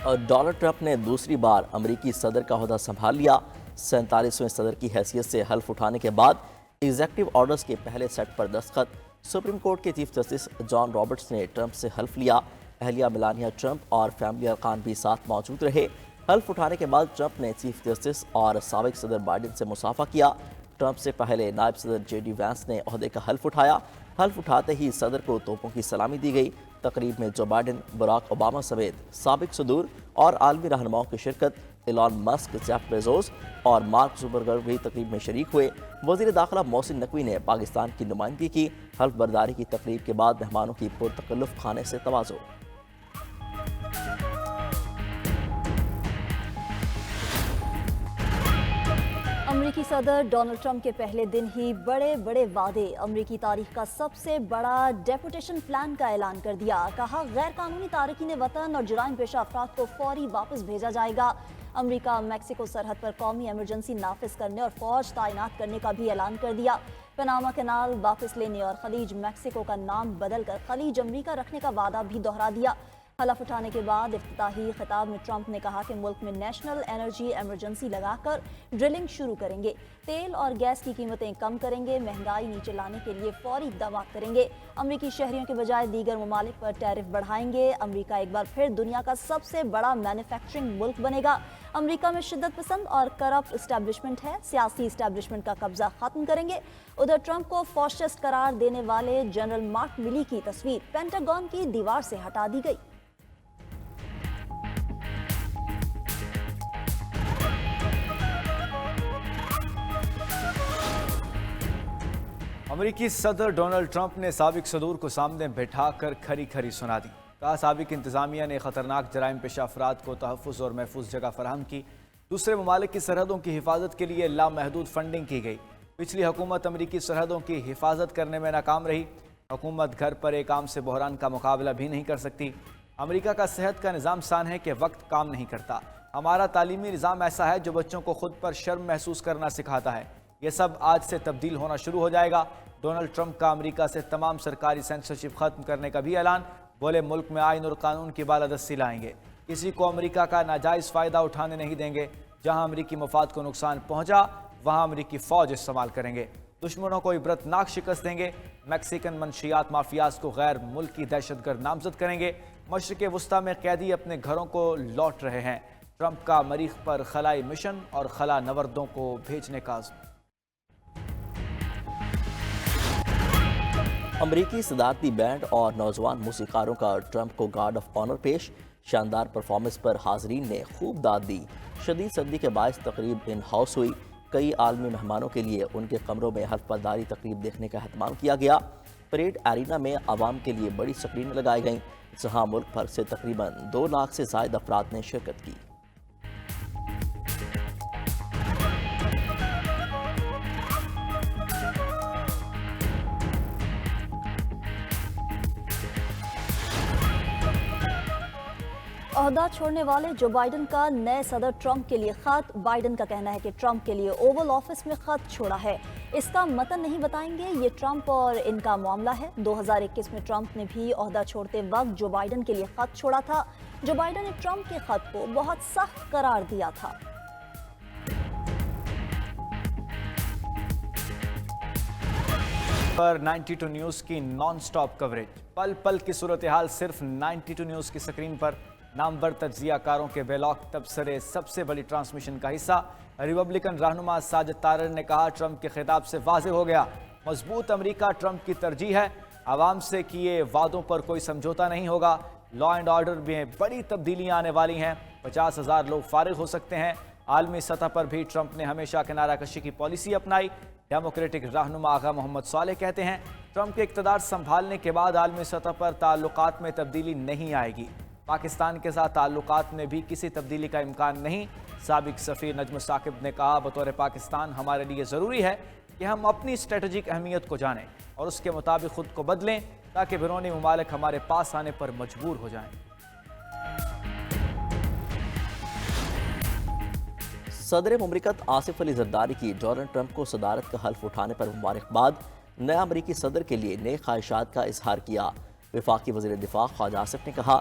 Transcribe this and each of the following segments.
Donald Trump نے دوسری بار امریکی صدر کا عہدہ سنبھال لیا۔ 47ویں صدر کی حیثیت سے حلف اٹھانے کے بعد ایگزیکٹو آرڈرز کے پہلے سیٹ پر دستخط۔ سپریم کورٹ کے چیف جسٹس جان رابرٹس نے ٹرمپ سے حلف لیا۔ اہلیہ میلانیا ٹرمپ اور فیملی ارکان بھی ساتھ موجود رہے۔ حلف اٹھانے کے بعد ٹرمپ نے چیف جسٹس اور سابق صدر بائیڈن سے مصافحہ کیا۔ ٹرمپ سے پہلے نائب صدر جے ڈی وینس نے عہدے کا حلف اٹھایا۔ حلف اٹھاتے ہی صدر کو توپوں کی سلامی دی گئی۔ تقریب میں جو بائیڈن، براک اوباما سمیت سابق صدور اور عالمی رہنماؤں کی شرکت۔ ایلان مسک، جیف بیزوس اور مارک زکربرگ بھی تقریب میں شریک ہوئے۔ وزیر داخلہ محسن نقوی نے پاکستان کی نمائندگی کی۔ حلف برداری کی تقریب کے بعد مہمانوں کی پرتکلف کھانے سے تواضع۔ امریکی صدر ڈونلڈ ٹرمپ کے پہلے دن ہی بڑے بڑے وعدے، امریکی تاریخ کا سب سے بڑا ڈیپوٹیشن پلان کا اعلان کر دیا۔ کہا غیر قانونی تارکین وطن اور جرائم پیشہ افراد کو فوری واپس بھیجا جائے گا۔ امریکہ میکسیکو سرحد پر قومی ایمرجنسی نافذ کرنے اور فوج تعینات کرنے کا بھی اعلان کر دیا۔ پاناما کینال واپس لینے اور خلیج میکسیکو کا نام بدل کر خلیج امریکہ رکھنے کا وعدہ بھی دہرا دیا۔ حلف اٹھانے کے بعد افتتاحی خطاب میں ٹرمپ نے کہا کہ ملک میں نیشنل انرجی ایمرجنسی لگا کر ڈرلنگ شروع کریں گے، تیل اور گیس کی قیمتیں کم کریں گے، مہنگائی نیچے لانے کے لیے فوری اقدامات کریں گے، امریکی شہریوں کے بجائے دیگر ممالک پر ٹیرف بڑھائیں گے، امریکہ ایک بار پھر دنیا کا سب سے بڑا مینوفیکچرنگ ملک بنے گا، امریکہ میں شدت پسند اور کرپٹ اسٹیبلشمنٹ ہے، سیاسی اسٹیبلشمنٹ کا قبضہ ختم کریں گے۔ ادھر ٹرمپ کو فاشسٹ قرار دینے والے جنرل مارک ملی کی تصویر پینٹاگون کی دیوار سے ہٹا دی گئی۔ امریکی صدر ڈونلڈ ٹرمپ نے سابق صدور کو سامنے بٹھا کر کھری کھری سنا دی۔ کہا سابق انتظامیہ نے خطرناک جرائم پیشہ افراد کو تحفظ اور محفوظ جگہ فراہم کی۔ دوسرے ممالک کی سرحدوں کی حفاظت کے لیے لامحدود فنڈنگ کی گئی۔ پچھلی حکومت امریکی سرحدوں کی حفاظت کرنے میں ناکام رہی۔ حکومت گھر پر ایک عام سے بحران کا مقابلہ بھی نہیں کر سکتی۔ امریکہ کا صحت کا نظام سان ہے کہ وقت کام نہیں کرتا۔ ہمارا تعلیمی نظام ایسا ہے جو بچوں کو خود پر شرم محسوس کرنا سکھاتا ہے۔ یہ سب آج سے تبدیل ہونا شروع ہو جائے گا۔ ڈونلڈ ٹرمپ کا امریکہ سے تمام سرکاری سینسرشپ ختم کرنے کا بھی اعلان۔ بولے ملک میں آئین اور قانون کی بالادستی لائیں گے، کسی کو امریکہ کا ناجائز فائدہ اٹھانے نہیں دیں گے۔ جہاں امریکی مفاد کو نقصان پہنچا وہاں امریکی فوج استعمال کریں گے، دشمنوں کو عبرتناک شکست دیں گے۔ میکسیکن منشیات مافیاز کو غیر ملکی دہشت گرد نامزد کریں گے۔ مشرق وسطیٰ میں قیدی اپنے گھروں کو لوٹ رہے ہیں۔ ٹرمپ کا مریخ پر خلائی مشن اور خلا نوردوں کو بھیجنے کا عزم۔ امریکی صدارتی بینڈ اور نوجوان موسیقاروں کا ٹرمپ کو گارڈ آف آنر پیش۔ شاندار پرفارمنس پر حاضرین نے خوب داد دی۔ شدید سردی کے باعث تقریب ان ہاؤس ہوئی۔ کئی عالمی مہمانوں کے لیے ان کے کمروں میں حلف برداری تقریب دیکھنے کا اہتمام کیا گیا۔ پریڈ ایرینا میں عوام کے لیے بڑی سکرینیں لگائی گئیں، جہاں ملک بھر سے تقریباً 2 لاکھ سے زائد افراد نے شرکت کی۔ عہدہ چھوڑنے والے جو بائیڈن کا نئے صدر ٹرمپ کے لیے خط۔ بائیڈن کا کہنا ہے کہ ٹرمپ کے لیے اوول آفس میں خط چھوڑا ہے، اس کا متن نہیں بتائیں گے، یہ ٹرمپ اور ان کا معاملہ ہے۔ 2021 میں ٹرمپ نے بھی عہدہ چھوڑتے وقت جو بائیڈن کے لیے خط چھوڑا تھا۔ جو بائیڈن نے ٹرمپ کے خط کو بہت سخت قرار دیا تھا۔ پر 92 نیوز کی نان سٹاپ کوریج، پل پل کی صورتحال صرف 92 نیوز کی سکرین پر۔ نامور تجزیہ کاروں کے بے لاک تبصرے سب سے بڑی ٹرانسمیشن کا حصہ۔ ریپبلکن رہنما ساجد طارر نے کہا ٹرمپ کے خطاب سے واضح ہو گیا، مضبوط امریکہ ٹرمپ کی ترجیح ہے، عوام سے کیے وعدوں پر کوئی سمجھوتا نہیں ہوگا، لا اینڈ آرڈر میں بڑی تبدیلیاں آنے والی ہیں، 50,000 لوگ فارغ ہو سکتے ہیں۔ عالمی سطح پر بھی ٹرمپ نے ہمیشہ کنارہ کشی کی پالیسی اپنائی۔ ڈیموکریٹک رہنما آغا محمد صالح کہتے ہیں ٹرمپ کے اقتدار سنبھالنے کے بعد عالمی سطح پر تعلقات میں تبدیلی نہیں آئے گی۔ پاکستان کے ساتھ تعلقات میں بھی کسی تبدیلی کا امکان نہیں۔ سابق سفیر نجم ثاقب نے کہا بطور پاکستان ہمارے لیے ضروری ہے کہ ہم اپنی اسٹریٹجک اہمیت کو جانیں اور اس کے مطابق خود کو بدلیں تاکہ بیرونی ممالک ہمارے پاس آنے پر مجبور ہو جائیں۔ صدر مملکت آصف علی زرداری کی ڈونلڈ ٹرمپ کو صدارت کا حلف اٹھانے پر مبارکباد۔ نئے امریکی صدر کے لیے نئے خواہشات کا اظہار کیا۔ وفاقی وزیر دفاع خواجہ آصف نے کہا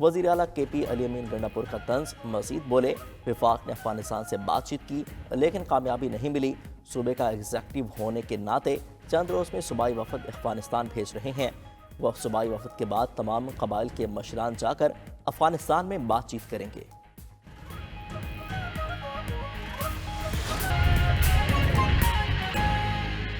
وزیر اعلیٰ کے پی علی امین گنڈاپور کا طنز، مزید بولے وفاق نے افغانستان سے بات چیت کی لیکن کامیابی نہیں ملی، صوبے کا ایگزیکٹو ہونے کے ناطے چند روز میں صوبائی وفد افغانستان بھیج رہے ہیں۔ وہ صوبائی وفد کے بعد تمام قبائل کے مشران جا کر افغانستان میں بات چیت کریں گے۔